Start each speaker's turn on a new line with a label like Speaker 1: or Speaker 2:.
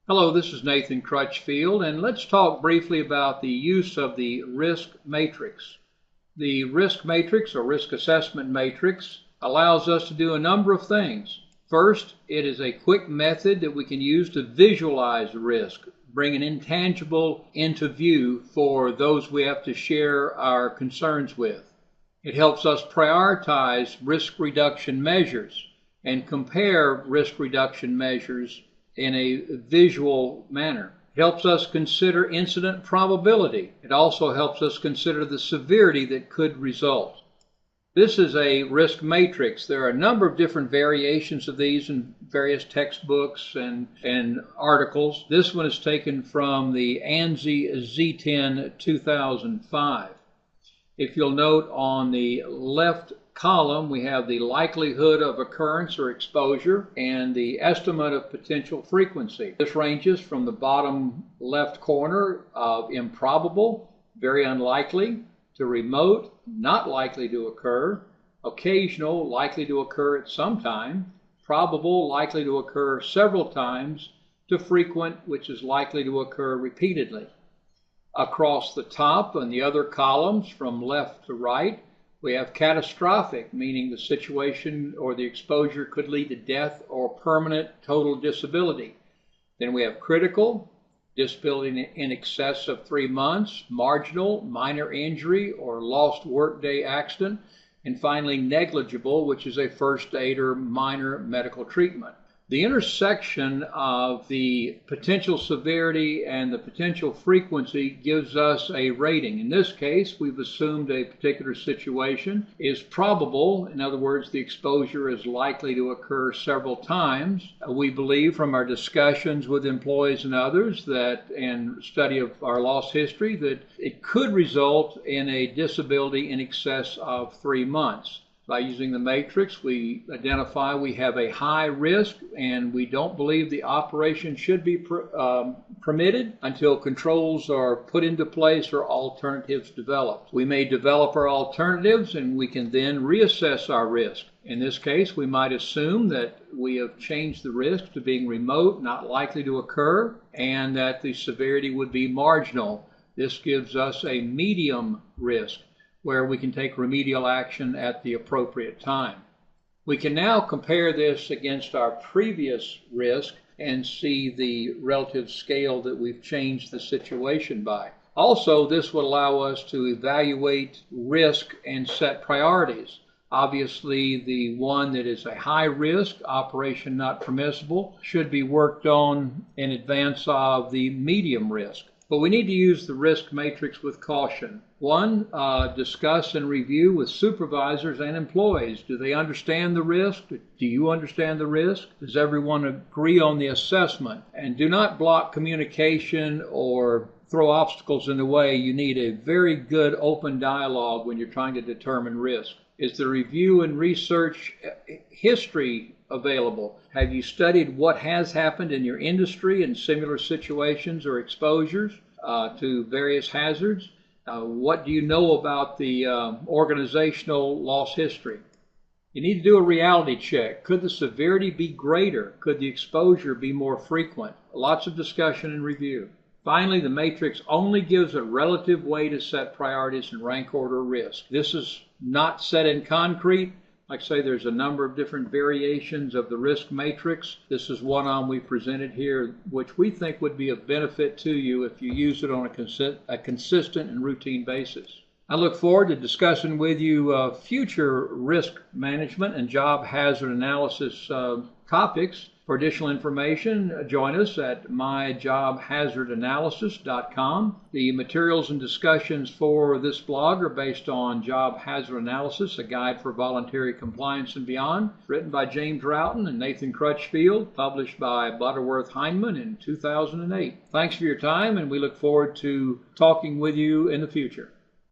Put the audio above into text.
Speaker 1: Hello, this is Nathan Crutchfield, and let's talk briefly about the use of the risk matrix. The risk matrix or risk assessment matrix allows us to do a number of things. First, it is a quick method that we can use to visualize risk, bring an intangible into view for those we have to share our concerns with. It helps us prioritize risk reduction measures and compare risk reduction measures in a visual manner. It helps us consider incident probability. It also helps us consider the severity that could result. This is a risk matrix. There are a number of different variations of these in various textbooks and articles. This one is taken from the ANSI Z10 2005. If you'll note on the left column, we have the likelihood of occurrence or exposure and the estimate of potential frequency. This ranges from the bottom left corner of improbable, very unlikely, to remote, not likely to occur, occasional, likely to occur at some time, probable, likely to occur several times, to frequent, which is likely to occur repeatedly. Across the top and the other columns from left to right, we have catastrophic, meaning the situation or the exposure could lead to death or permanent total disability. Then we have critical, disability in excess of 3 months, marginal, minor injury or lost workday accident, and finally negligible, which is a first aid or minor medical treatment. The intersection of the potential severity and the potential frequency gives us a rating. In this case, we've assumed a particular situation is probable. In other words, the exposure is likely to occur several times. We believe from our discussions with employees and others that, and study of our loss history, that it could result in a disability in excess of 3 months. By using the matrix, we identify we have a high risk and we don't believe the operation should be permitted until controls are put into place or alternatives developed. We may develop our alternatives and we can then reassess our risk. In this case, we might assume that we have changed the risk to being remote, not likely to occur, and that the severity would be marginal. This gives us a medium risk, where we can take remedial action at the appropriate time. We can now compare this against our previous risk and see the relative scale that we've changed the situation by. Also, this would allow us to evaluate risk and set priorities. Obviously, the one that is a high risk, operation not permissible, should be worked on in advance of the medium risk. But we need to use the risk matrix with caution. One, discuss and review with supervisors and employees. Do they understand the risk? Do you understand the risk? Does everyone agree on the assessment? And do not block communication or throw obstacles in the way. You need a very good open dialogue when you're trying to determine risk. Is the review and research history available? Have you studied what has happened in your industry in similar situations or exposures to various hazards? What do you know about the organizational loss history? You need to do a reality check. Could the severity be greater? Could the exposure be more frequent? Lots of discussion and review. Finally, the matrix only gives a relative way to set priorities and rank order risk. This is not set in concrete. Like I say, there's a number of different variations of the risk matrix. This is one we presented here, which we think would be of benefit to you if you use it on a consistent and routine basis. I look forward to discussing with you future risk management and job hazard analysis topics. For additional information, join us at myjobhazardanalysis.com. The materials and discussions for this blog are based on Job Hazard Analysis, a guide for voluntary compliance and beyond, written by James Roughton and Nathan Crutchfield, published by Butterworth Heinemann in 2008. Thanks for your time, and we look forward to talking with you in the future.